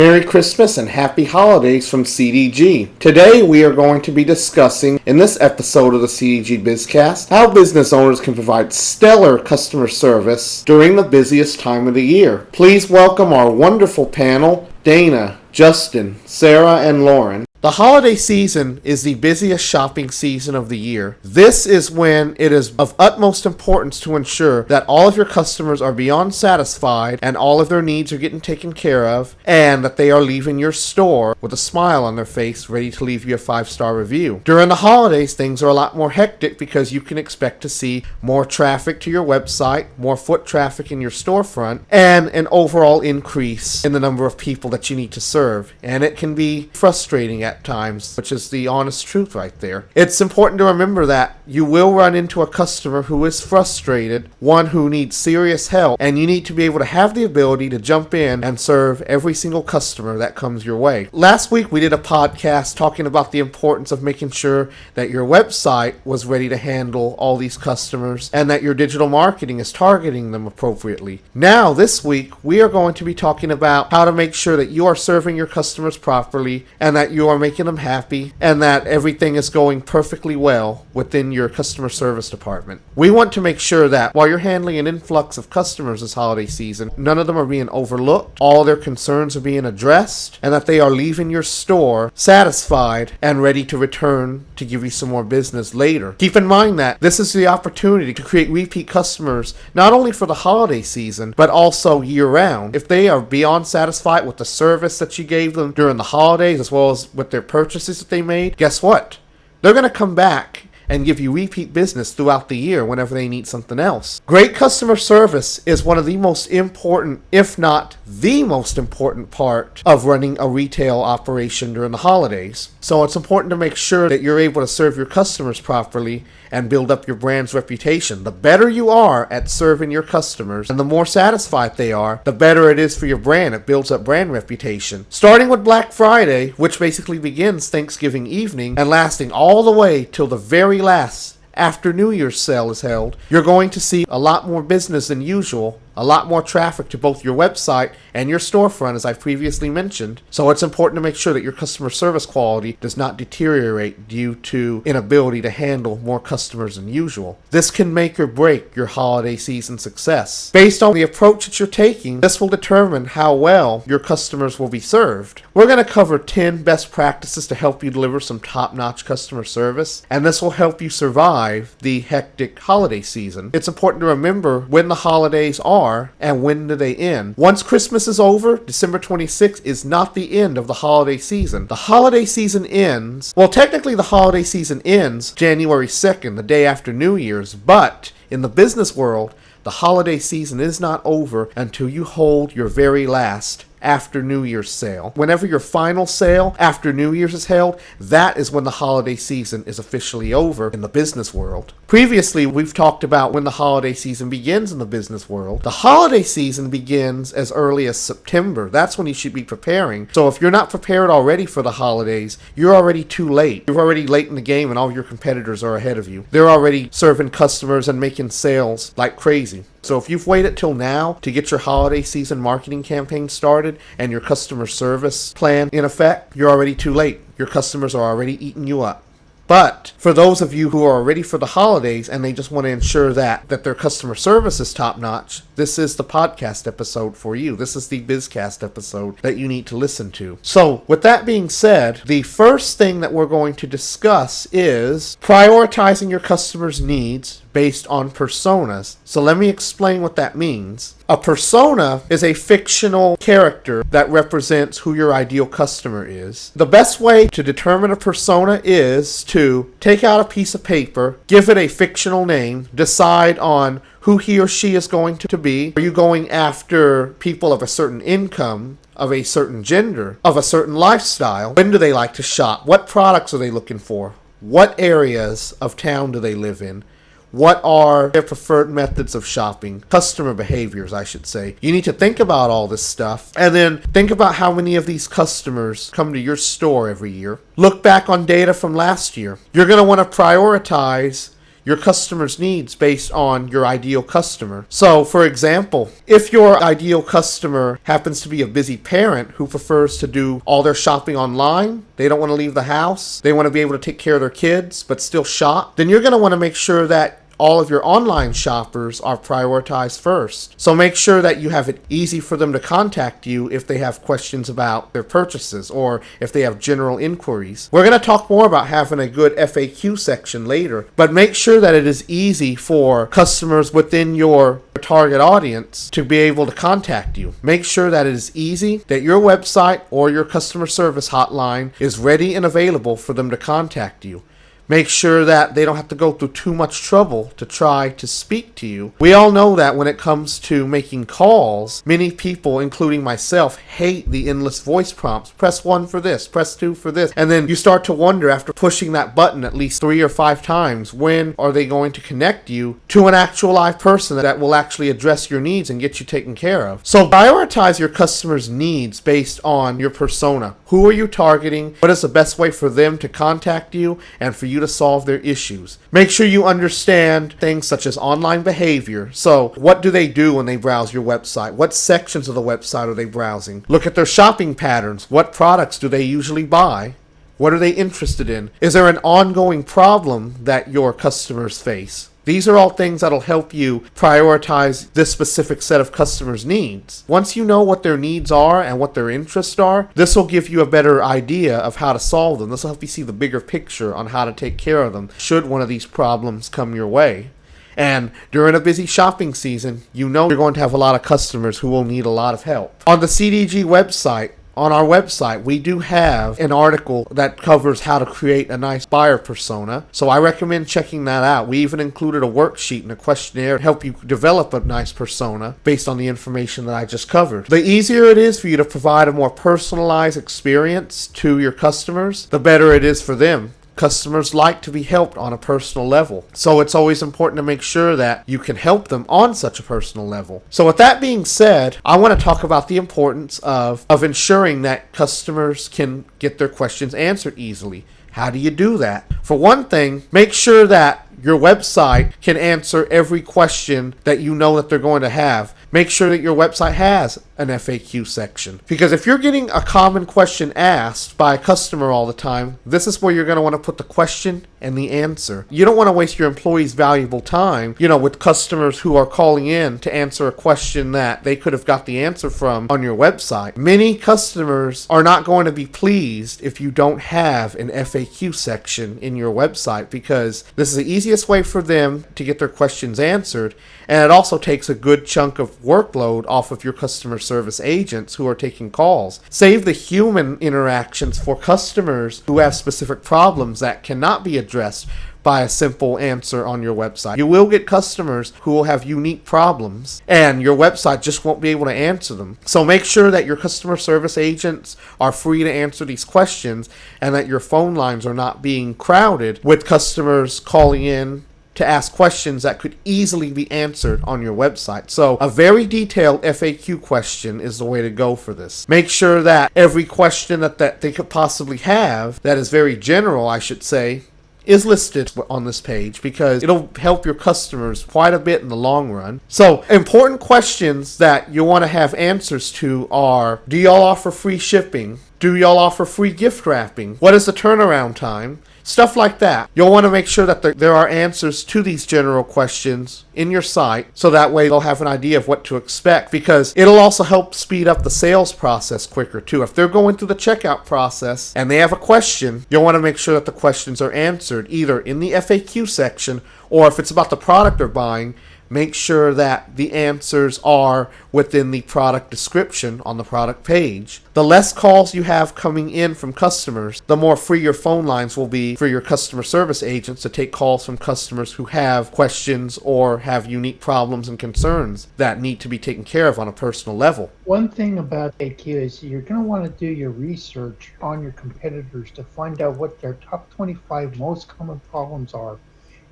Merry Christmas and Happy Holidays from CDG. Today we are going to be discussing in this episode of the CDG BizCast how business owners can provide stellar customer service during the busiest time of the year. Please welcome our wonderful panel, Dana, Justin, Sarah, and Lauren. The holiday season is the busiest shopping season of the year. This is when it is of utmost importance to ensure that all of your customers are beyond satisfied and all of their needs are getting taken care of, and that they are leaving your store with a smile on their face, ready to leave you a 5-star review. During the holidays, things are a lot more hectic because you can expect to see more traffic to your website, more foot traffic in your storefront, and an overall increase in the number of people that you need to serve. And it can be frustrating at times, which is the honest truth right there. It's important to remember that you will run into a customer who is frustrated, one who needs serious help, and you need to be able to have the ability to jump in and serve every single customer that comes your way. Last week we did a podcast talking about the importance of making sure that your website was ready to handle all these customers and that your digital marketing is targeting them appropriately. Now this week we are going to be talking about how to make sure that you are serving your customers properly and that you are making them happy and that everything is going perfectly well within your customer service department. We want to make sure that while you're handling an influx of customers this holiday season, none of them are being overlooked, all their concerns are being addressed, and that they are leaving your store satisfied and ready to return to give you some more business later. Keep in mind that this is the opportunity to create repeat customers not only for the holiday season but also year-round. If they are beyond satisfied with the service that you gave them during the holidays as well as with their purchases that they made, guess what? They're going to come back and give you repeat business throughout the year whenever they need something else. Great customer service is one of the most important, if not the most important part of running a retail operation during the holidays. So it's important to make sure that you're able to serve your customers properly and build up your brand's reputation. The better you are at serving your customers and the more satisfied they are, the better it is for your brand. It builds up brand reputation. Starting with Black Friday, which basically begins Thanksgiving evening and lasting all the way till the very last after New Year's sale is held, you're going to see a lot more business than usual, a lot more traffic to both your website and your storefront, as I previously mentioned. So it's important to make sure that your customer service quality does not deteriorate due to inability to handle more customers than usual. This can make or break your holiday season success. Based on the approach that you're taking, this will determine how well your customers will be served. We're going to cover 10 best practices to help you deliver some top-notch customer service, and this will help you survive the hectic holiday season. It's important to remember when the holidays are and when do they end. Once Christmas is over, December 26th is not the end of the holiday season. The holiday season ends, well, technically the holiday season ends January 2nd, the day after New Year's, but in the business world, the holiday season is not over until you hold your very last after New Year's sale. Whenever your final sale after New Year's is held, that is when the holiday season is officially over in the business world. Previously, we've talked about when the holiday season begins in the business world. The holiday season begins as early as September. That's when you should be preparing. So if you're not prepared already for the holidays, you're already too late. You're already late in the game and all your competitors are ahead of you. They're already serving customers and making sales like crazy. So if you've waited till now to get your holiday season marketing campaign started and your customer service plan in effect, you're already too late. Your customers are already eating you up. But for those of you who are ready for the holidays and they just want to ensure that their customer service is top-notch, this is the podcast episode for you. This is the BizCast episode that you need to listen to. So with that being said, the first thing that we're going to discuss is prioritizing your customers' needs based on personas. So let me explain what that means. A persona is a fictional character that represents who your ideal customer is. The best way to determine a persona is to take out a piece of paper, give it a fictional name, decide on who he or she is going to be. Are you going after people of a certain income, of a certain gender, of a certain lifestyle? When do they like to shop? What products are they looking for? What areas of town do they live in? What are their preferred methods of shopping? Customer behaviors, I should say. You need to think about all this stuff and then think about how many of these customers come to your store every year. Look back on data from last year. You're going to want to prioritize your customer's needs based on your ideal customer. So, for example, if your ideal customer happens to be a busy parent who prefers to do all their shopping online, they don't want to leave the house, they want to be able to take care of their kids but still shop, then you're going to want to make sure that all of your online shoppers are prioritized first. So make sure that you have it easy for them to contact you if they have questions about their purchases or if they have general inquiries. We're going to talk more about having a good FAQ section later, but make sure that it is easy for customers within your target audience to be able to contact you. Make sure that it is easy, that your website or your customer service hotline is ready and available for them to contact you. Make sure that they don't have to go through too much trouble to try to speak to you. We all know that when it comes to making calls, many people, including myself, hate the endless voice prompts. Press 1 for this, press 2 for this. And then you start to wonder after pushing that button at least 3 or 5 times, when are they going to connect you to an actual live person that will actually address your needs and get you taken care of. So prioritize your customers' needs based on your persona. Who are you targeting? What is the best way for them to contact you and for you to solve their issues? Make sure you understand things such as online behavior. So what do they do when they browse your website? What sections of the website are they browsing? Look at their shopping patterns. What products do they usually buy? What are they interested in? Is there an ongoing problem that your customers face? These are all things that'll help you prioritize this specific set of customers' needs. Once you know what their needs are and what their interests are, this will give you a better idea of how to solve them. This will help you see the bigger picture on how to take care of them should one of these problems come your way. And during a busy shopping season, you know you're going to have a lot of customers who will need a lot of help. On the CDG website, on our website, we do have an article that covers how to create a nice buyer persona. So I recommend checking that out. We even included a worksheet and a questionnaire to help you develop a nice persona based on the information that I just covered. The easier it is for you to provide a more personalized experience to your customers, the better it is for them. Customers like to be helped on a personal level. So it's always important to make sure that you can help them on such a personal level. So with that being said, I want to talk about the importance of ensuring that customers can get their questions answered easily. How do you do that? For one thing, make sure that your website can answer every question that you know that they're going to have. Make sure that your website has an FAQ section. Because if you're getting a common question asked by a customer all the time, this is where you're going to want to put the question and the answer. You don't want to waste your employees' valuable time, with customers who are calling in to answer a question that they could have got the answer from on your website. Many customers are not going to be pleased if you don't have an FAQ section in your website, because this is the easiest way for them to get their questions answered, and it also takes a good chunk of workload off of your customer service agents who are taking calls. Save the human interactions for customers who have specific problems that cannot be addressed by a simple answer on your website. You will get customers who will have unique problems, and your website just won't be able to answer them. So make sure that your customer service agents are free to answer these questions, and that your phone lines are not being crowded with customers calling in to ask questions that could easily be answered on your website. So a very detailed FAQ question is the way to go for this. Make sure that every question that they could possibly have, that is very general, I should say, is listed on this page, because it'll help your customers quite a bit in the long run. So important questions that you want to have answers to are: do y'all offer free shipping? Do y'all offer free gift wrapping? What is the turnaround time? Stuff like that. You'll want to make sure that there are answers to these general questions in your site, so that way they'll have an idea of what to expect, because it'll also help speed up the sales process quicker too. If they're going through the checkout process and they have a question, you'll want to make sure that the questions are answered either in the FAQ section, or if it's about the product they're buying, make sure that the answers are within the product description on the product page. The less calls you have coming in from customers, the more free your phone lines will be for your customer service agents to take calls from customers who have questions or have unique problems and concerns that need to be taken care of on a personal level. One thing about AQ is you're going to want to do your research on your competitors to find out what their top 25 most common problems are,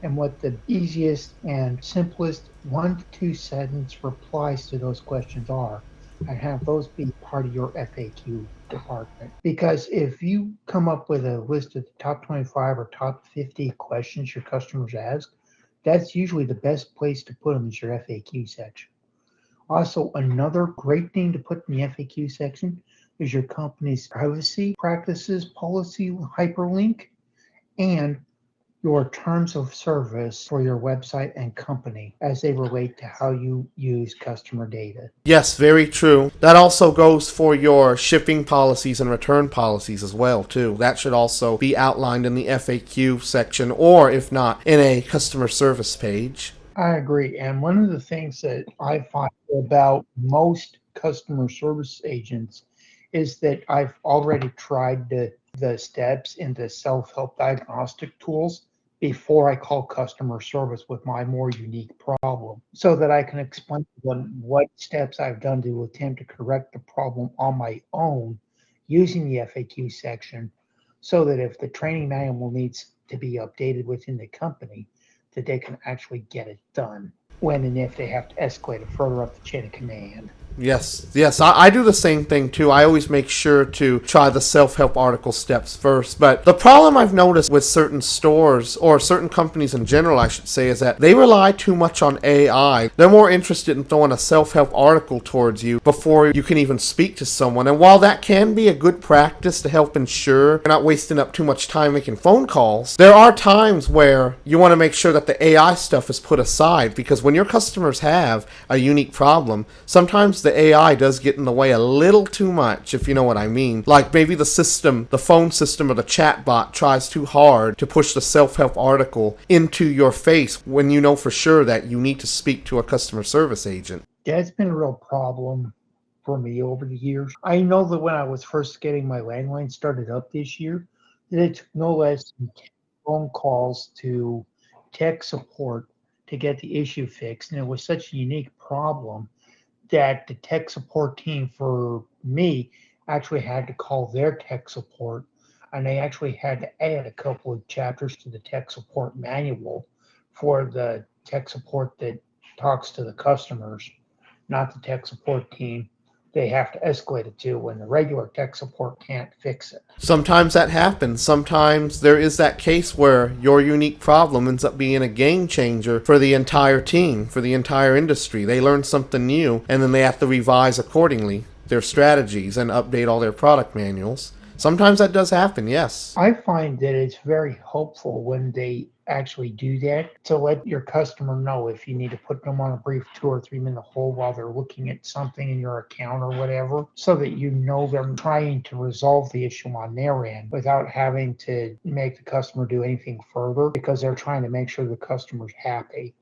and what the easiest and simplest 1 to 2 sentence replies to those questions are, and have those be part of your FAQ department. Because if you come up with a list of the top 25 or top 50 questions your customers ask, That's usually the best place to put them is your FAQ section. Also, another great thing to put in the FAQ section is your company's privacy practices policy hyperlink and your terms of service for your website and company as they relate to how you use customer data. Yes, very true. That also goes for your shipping policies and return policies as well, too. That should also be outlined in the FAQ section, or if not, in a customer service page. I agree. And one of the things that I find about most customer service agents is that I've already tried the steps into self-help diagnostic tools before I call customer service with my more unique problem so that I can explain to them what steps I've done to attempt to correct the problem on my own using the FAQ section so that if the training manual needs to be updated within the company, that they can actually get it done when and if they have to escalate it further up the chain of command. Yes, I do the same thing too. I always make sure to try the self-help article steps first. But the problem I've noticed with certain stores, or certain companies in general, I should say, is that they rely too much on AI. They're more interested in throwing a self-help article towards you before you can even speak to someone. And while that can be a good practice to help ensure you're not wasting up too much time making phone calls, there are times where you want to make sure that the AI stuff is put aside, because when your customers have a unique problem, sometimes the AI does get in the way a little too much, if you know what I mean. Like maybe the system, the phone system or the chat bot tries too hard to push the self-help article into your face when you know for sure that you need to speak to a customer service agent. That's been a real problem for me over the years. I know that when I was first getting my landline started up this year, that it took no less than 10 phone calls to tech support to get the issue fixed. And it was such a unique problem that the tech support team for me actually had to call their tech support, and they actually had to add a couple of chapters to the tech support manual for the tech support that talks to the customers, not the tech support team. They have to escalate it to when the regular tech support can't fix it. Sometimes that happens. Sometimes there is that case where your unique problem ends up being a game changer for the entire team, for the entire industry. They learn something new, and then they have to revise accordingly their strategies and update all their product manuals. Sometimes that does happen, yes. I find that it's very helpful when they actually do that to let your customer know if you need to put them on a brief 2 or 3 minute hold while they're looking at something in your account or whatever, so that you know they're trying to resolve the issue on their end without having to make the customer do anything further because they're trying to make sure the customer's happy.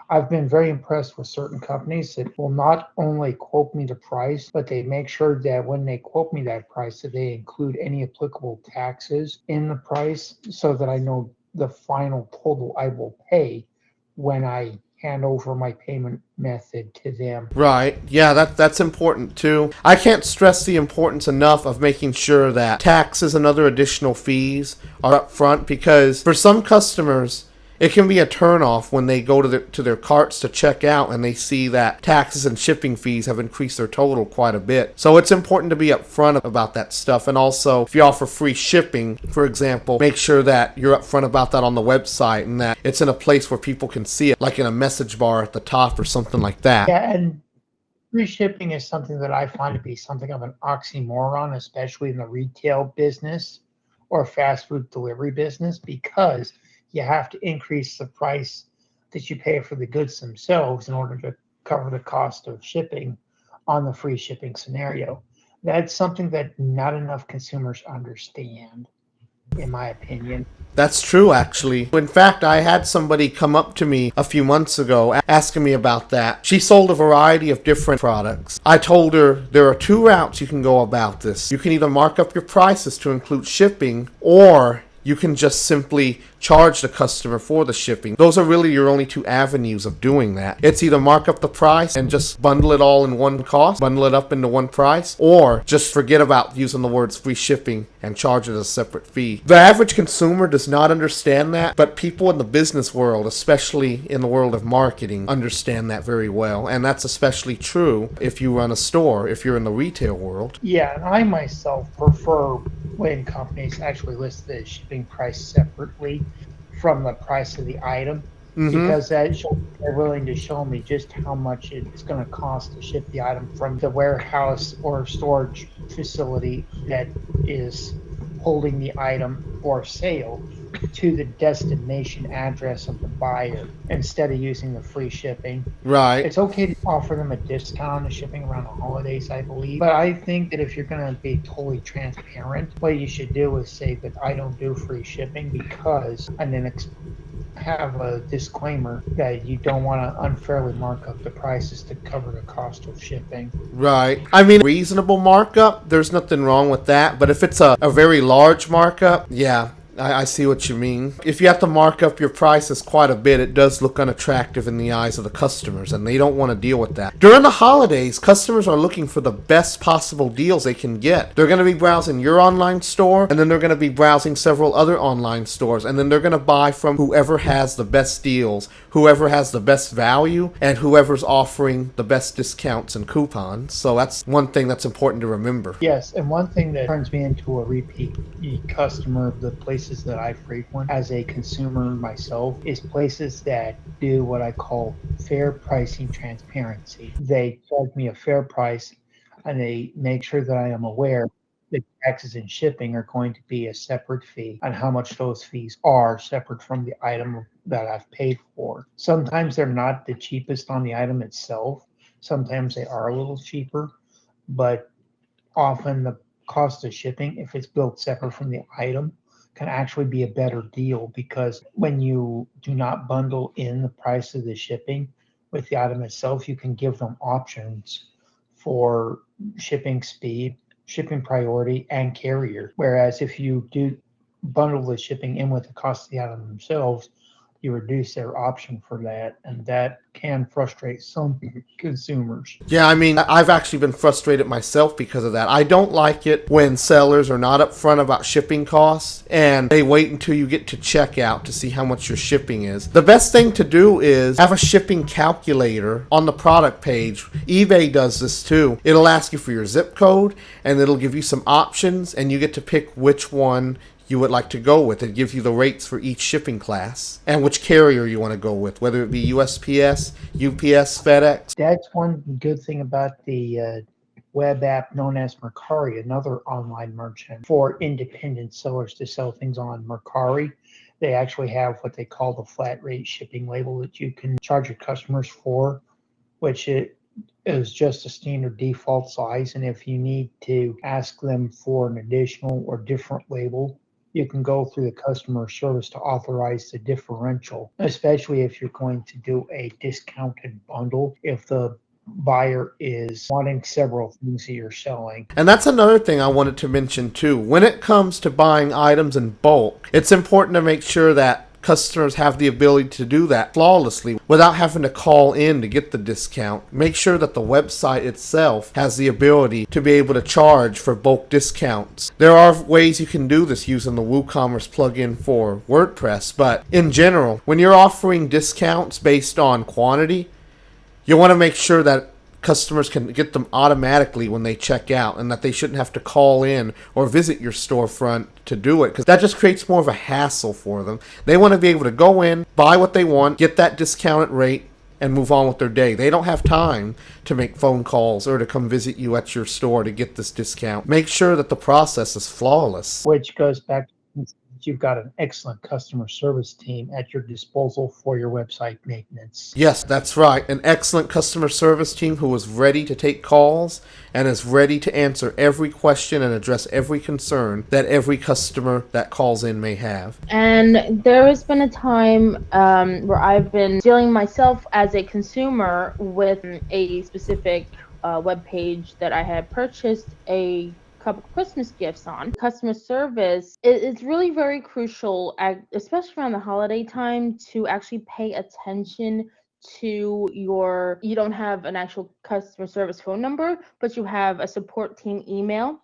I've been very impressed with certain companies that will not only quote me the price, but they make sure that when they quote me that price, that they include any applicable taxes in the price so that I know the final total I will pay when I hand over my payment method to them. Right. Yeah, that's important too. I can't stress the importance enough of making sure that taxes and other additional fees are up front, because for some customers it can be a turnoff when they go to their carts to check out and they see that taxes and shipping fees have increased their total quite a bit. So it's important to be upfront about that stuff. And also, if you offer free shipping, for example, make sure that you're upfront about that on the website and that it's in a place where people can see it, like in a message bar at the top or something like that. Yeah, and free shipping is something that I find to be something of an oxymoron, especially in the retail business or fast food delivery business, because you have to increase the price that you pay for the goods themselves in order to cover the cost of shipping on the free shipping scenario. That's something that not enough consumers understand, in my opinion. That's true, actually. In fact, I had somebody come up to me a few months ago asking me about that. She sold a variety of different products. I told her there are two routes you can go about this. You can either mark up your prices to include shipping, or you can just simply charge the customer for the shipping. Those are really your only two avenues of doing that. It's either mark up the price and just bundle it all in one cost, bundle it up into one price, or just forget about using the words free shipping and charge it as a separate fee. The average consumer does not understand that, but people in the business world, especially in the world of marketing, understand that very well. And that's especially true if you run a store, if you're in the retail world. Yeah, and I myself prefer when companies actually list the shipping price separately from the price of the item, Mm-hmm. because that shows they're willing to show me just how much it's going to cost to ship the item from the warehouse or storage facility that is holding the item for sale to the destination address of the buyer instead of using the free shipping. Right. It's okay to offer them a discount on the shipping around the holidays, I believe. But I think that if you're going to be totally transparent, what you should do is say that I don't do free shipping because, and then have a disclaimer that you don't want to unfairly mark up the prices to cover the cost of shipping. Right. I mean, reasonable markup, there's nothing wrong with that. But if it's a very large markup, yeah, I see what you mean. If you have to mark up your prices quite a bit, it does look unattractive in the eyes of the customers, and they don't want to deal with that. During the holidays, customers are looking for the best possible deals they can get. They're going to be browsing your online store, and then they're going to be browsing several other online stores, and then they're going to buy from whoever has the best deals, whoever has the best value, and whoever's offering the best discounts and coupons. So that's one thing that's important to remember. Yes, and one thing that turns me into a repeat customer of the places that I frequent as a consumer myself is places that do what I call fair pricing transparency. They charge me a fair price and they make sure that I am aware that taxes and shipping are going to be a separate fee and how much those fees are separate from the item that I've paid for. Sometimes they're not the cheapest on the item itself. Sometimes they are a little cheaper, but often the cost of shipping, if it's built separate from the item, can actually be a better deal because when you do not bundle in the price of the shipping with the item itself, you can give them options for shipping speed, shipping priority, and carrier. Whereas if you do bundle the shipping in with the cost of the item themselves, you reduce their option for that, and that can frustrate some consumers. Yeah, I mean, I've actually been frustrated myself because of that. I don't like it when sellers are not upfront about shipping costs and they wait until you get to checkout to see how much your shipping is. The best thing to do is have a shipping calculator on the product page. eBay does this too. It'll ask you for your zip code and it'll give you some options, and you get to pick which one you would like to go with. It gives you the rates for each shipping class and which carrier you want to go with, whether it be USPS, UPS, FedEx. That's one good thing about the web app known as Mercari, another online merchant for independent sellers to sell things on Mercari. They actually have what they call the flat rate shipping label that you can charge your customers for, which it is just a standard default size. And if you need to ask them for an additional or different label, you can go through the customer service to authorize the differential, especially if you're going to do a discounted bundle. If the buyer is wanting several things that you're selling. And that's another thing I wanted to mention too. When it comes to buying items in bulk, it's important to make sure that customers have the ability to do that flawlessly without having to call in to get the discount. Make sure that the website itself has the ability to be able to charge for bulk discounts. There are ways you can do this using the WooCommerce plugin for WordPress, but in general, when you're offering discounts based on quantity, you want to make sure that customers can get them automatically when they check out and that they shouldn't have to call in or visit your storefront to do it, because that just creates more of a hassle for them. They want to be able to go in, buy what they want, get that discounted rate, and move on with their day. They don't have time to make phone calls or to come visit you at your store to get this discount. Make sure that the process is flawless. Which goes back to you've got an excellent customer service team at your disposal for your website maintenance. Yes, that's right. An excellent customer service team who is ready to take calls and is ready to answer every question and address every concern that every customer that calls in may have. And there has been a time where I've been dealing myself as a consumer with a specific web page that I had purchased a couple Christmas gifts on. Customer service is really very crucial, especially around the holiday time, to actually pay attention to you don't have an actual customer service phone number, but you have a support team email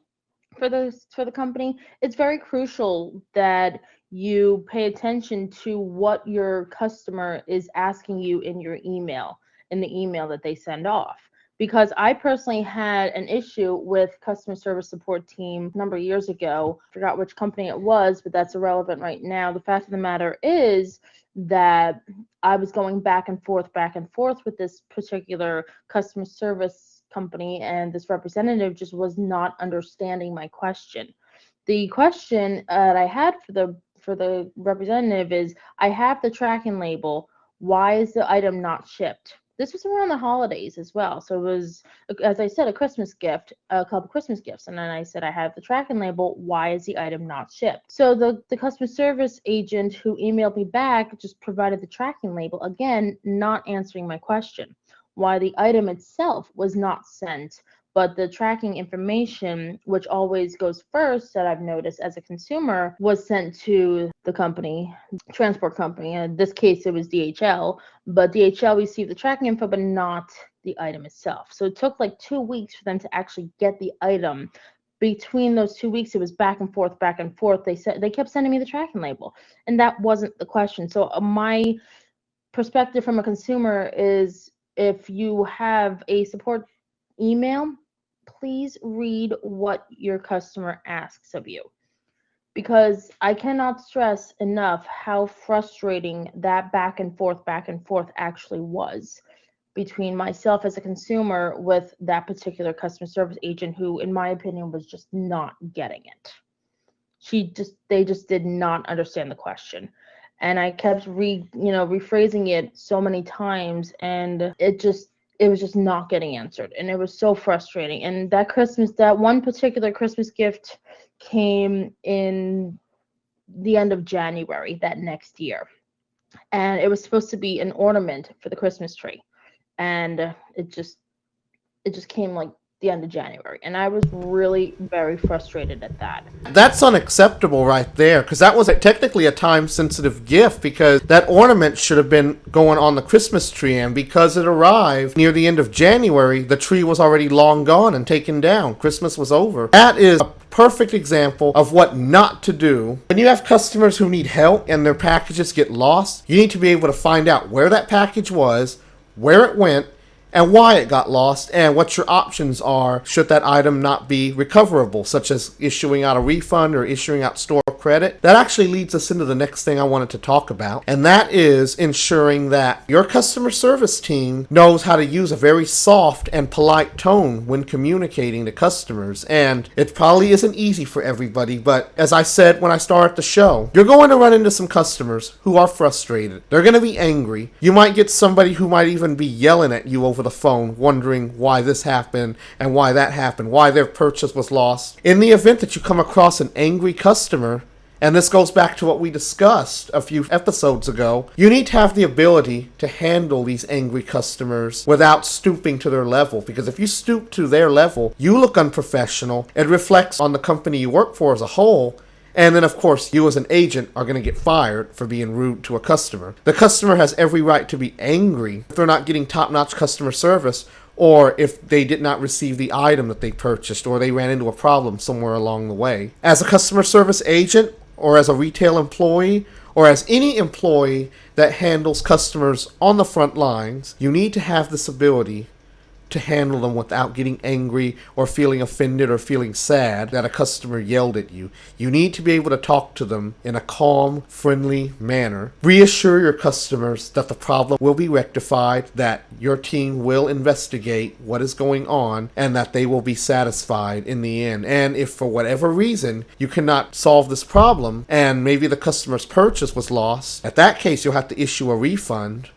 for the company. It's very crucial that you pay attention to what your customer is asking you in the email that they send off. because I personally had an issue with customer service support team a number of years ago. Forgot which company it was, but that's irrelevant right now. The fact of the matter is that I was going back and forth with this particular customer service company, and this representative just was not understanding my question. The question that I had for the representative is, I have the tracking label. Why is the item not shipped? This was around the holidays as well. So it was, as I said, a Christmas gift, a couple Christmas gifts. And then I said, I have the tracking label. Why is the item not shipped? So the customer service agent who emailed me back just provided the tracking label, again, not answering my question. Why the item itself was not sent, but the tracking information, which always goes first, that I've noticed as a consumer, was sent to the company, transport company. In this case, it was DHL, but DHL received the tracking info, but not the item itself. So it took like 2 weeks for them to actually get the item. Between those 2 weeks, it was back and forth, back and forth. They kept sending me the tracking label, and that wasn't the question. So my perspective from a consumer is, if you have a support email, please read what your customer asks of you, because I cannot stress enough how frustrating that back and forth actually was between myself as a consumer with that particular customer service agent, who, in my opinion, was just not getting it. They just did not understand the question. And I kept rephrasing it so many times, and it was just not getting answered, and it was so frustrating. And that one particular Christmas gift came in the end of January that next year, and it was supposed to be an ornament for the Christmas tree, and it just came like the end of January, and I was really very frustrated at that. That's unacceptable right there, because that was technically a time-sensitive gift, because that ornament should have been going on the Christmas tree, and because it arrived near the end of January, the tree was already long gone and taken down. Christmas was over. That is a perfect example of what not to do. When you have customers who need help and their packages get lost, you need to be able to find out where that package was, where it went, and why it got lost, and what your options are should that item not be recoverable, such as issuing out a refund or issuing out store credit. That actually leads us into the next thing I wanted to talk about, and that is ensuring that your customer service team knows how to use a very soft and polite tone when communicating to customers. And it probably isn't easy for everybody, but as I said when I started the show, you're going to run into some customers who are frustrated. They're going to be angry. You might get somebody who might even be yelling at you over the phone, wondering why this happened and why that happened, why their purchase was lost. In the event that you come across an angry customer, and this goes back to what we discussed a few episodes ago, you need to have the ability to handle these angry customers without stooping to their level, because if you stoop to their level, you look unprofessional. It reflects on the company you work for as a whole. And then, of course, you as an agent are going to get fired for being rude to a customer. The customer has every right to be angry if they're not getting top-notch customer service, or if they did not receive the item that they purchased, or they ran into a problem somewhere along the way. As a customer service agent, or as a retail employee, or as any employee that handles customers on the front lines, you need to have this ability to handle them without getting angry or feeling offended or feeling sad that a customer yelled at you. You need to be able to talk to them in a calm, friendly manner. Reassure your customers that the problem will be rectified, that your team will investigate what is going on, and that they will be satisfied in the end. And if for whatever reason you cannot solve this problem, and maybe the customer's purchase was lost, at that case you'll have to issue a refund.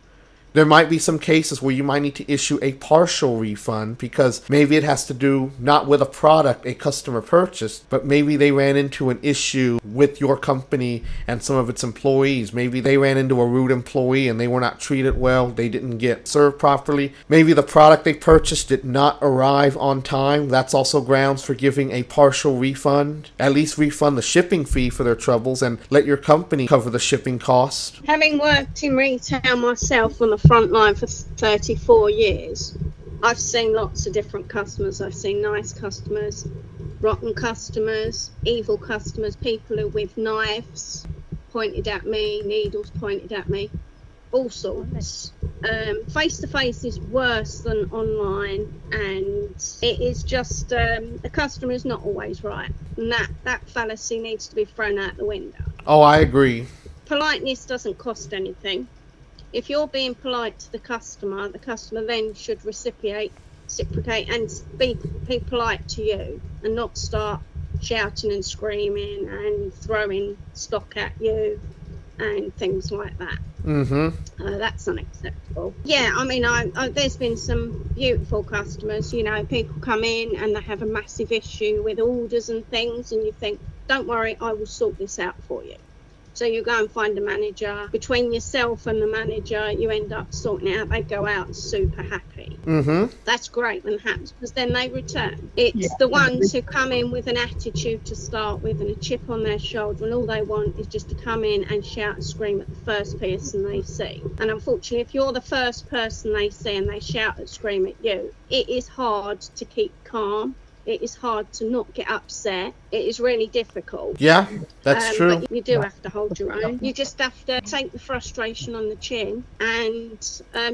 There might be some cases where you might need to issue a partial refund, because maybe it has to do not with a product a customer purchased, but maybe they ran into an issue with your company and some of its employees. Maybe they ran into a rude employee and they were not treated well. They didn't get served properly. Maybe the product they purchased did not arrive on time. That's also grounds for giving a partial refund. At least refund the shipping fee for their troubles and let your company cover the shipping cost. Having worked in retail myself on the front line for 34 years, I've seen lots of different customers. I've seen nice customers, rotten customers, evil customers, people who with knives pointed at me, needles pointed at me, all sorts. Face to face is worse than online, and it is just the customer is not always right, and that fallacy needs to be thrown out the window. Oh, I agree. Politeness doesn't cost anything. If you're being polite to the customer then should reciprocate and be polite to you, and not start shouting and screaming and throwing stock at you and things like that. That's unacceptable. Yeah, I mean, there's been some beautiful customers, people come in and they have a massive issue with orders and things, and you think, don't worry, I will sort this out for you. So you go and find a manager. Between yourself and the manager, you end up sorting it out. They go out super happy. That's great when it happens, because then they return. It's the ones who come in with an attitude to start with and a chip on their shoulder, and all they want is just to come in and shout and scream at the first person they see. And unfortunately, if you're the first person they see and they shout and scream at you, it is hard to keep calm. It is hard to not get upset. It is really difficult. Yeah, that's true. But you do have to hold your own. You just have to take the frustration on the chin and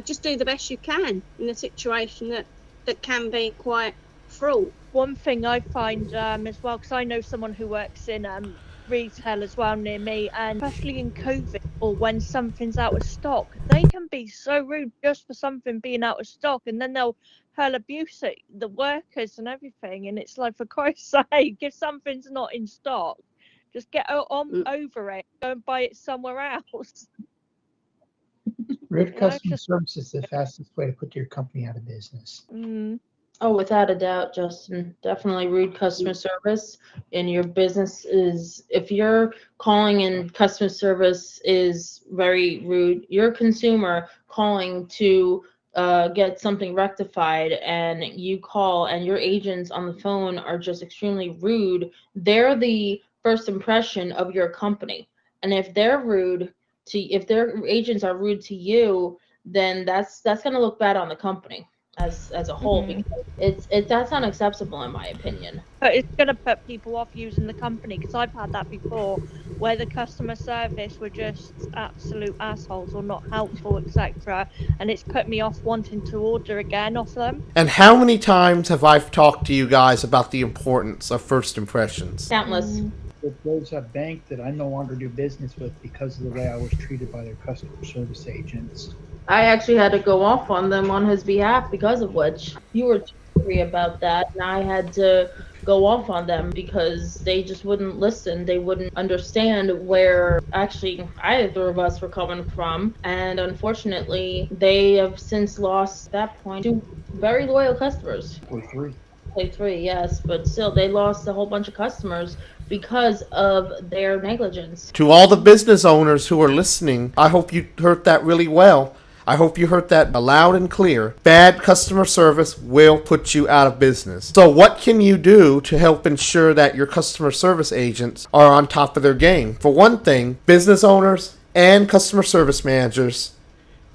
just do the best you can in a situation that can be quite fraught. One thing I find as well, because I know someone who works in retail as well near me, and especially in COVID or when something's out of stock, they can be so rude just for something being out of stock, and then they'll hurl abuse at the workers and everything, and it's like, for Christ's sake, if something's not in stock, just get over it, go and buy it somewhere else. Rude customer service is the fastest way to put your company out of business. Oh, without a doubt, Justin. Definitely rude customer service in your business is, if you're calling and customer service is very rude, your consumer calling to get something rectified, and you call and your agents on the phone are just extremely rude, they're the first impression of your company. And if they're rude if their agents are rude to you, then that's going to look bad on the company as a whole, because that's unacceptable in my opinion. But it's going to put people off using the company, because I've had that before, where the customer service were just absolute assholes or not helpful, etc., and it's put me off wanting to order again off them. And how many times have I talked to you guys about the importance of first impressions? Countless. There's a bank that I no longer do business with because of the way I was treated by their customer service agents. I actually had to go off on them on his behalf, because of which you were angry about that, and I had to go off on them because they just wouldn't listen. They wouldn't understand where actually either of us were coming from, and unfortunately they have since lost at that point 2 very loyal customers. Or 3. Like 3, yes, but still they lost a whole bunch of customers because of their negligence. To all the business owners who are listening, I hope you heard that really well. I hope you heard that loud and clear. Bad customer service will put you out of business. So what can you do to help ensure that your customer service agents are on top of their game? For one thing, business owners and customer service managers,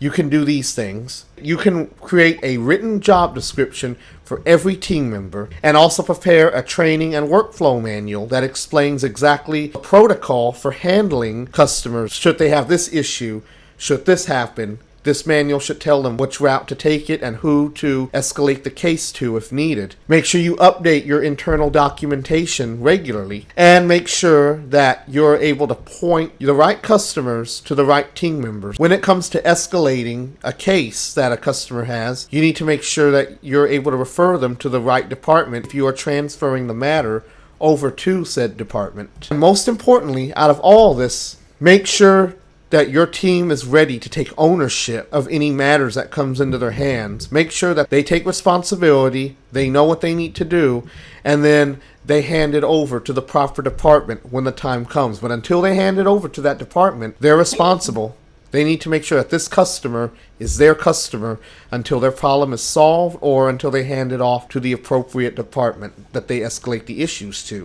you can do these things. You can create a written job description for every team member, and also prepare a training and workflow manual that explains exactly the protocol for handling customers should they have this issue, should this happen. This manual should tell them which route to take it and who to escalate the case to if needed. Make sure you update your internal documentation regularly, and make sure that you're able to point the right customers to the right team members. When it comes to escalating a case that a customer has, you need to make sure that you're able to refer them to the right department if you are transferring the matter over to said department. And most importantly, out of all this, make sure that your team is ready to take ownership of any matters that comes into their hands. Make sure that they take responsibility, they know what they need to do, and then they hand it over to the proper department when the time comes. But until they hand it over to that department, they're responsible. They need to make sure that this customer is their customer until their problem is solved, or until they hand it off to the appropriate department that they escalate the issues to.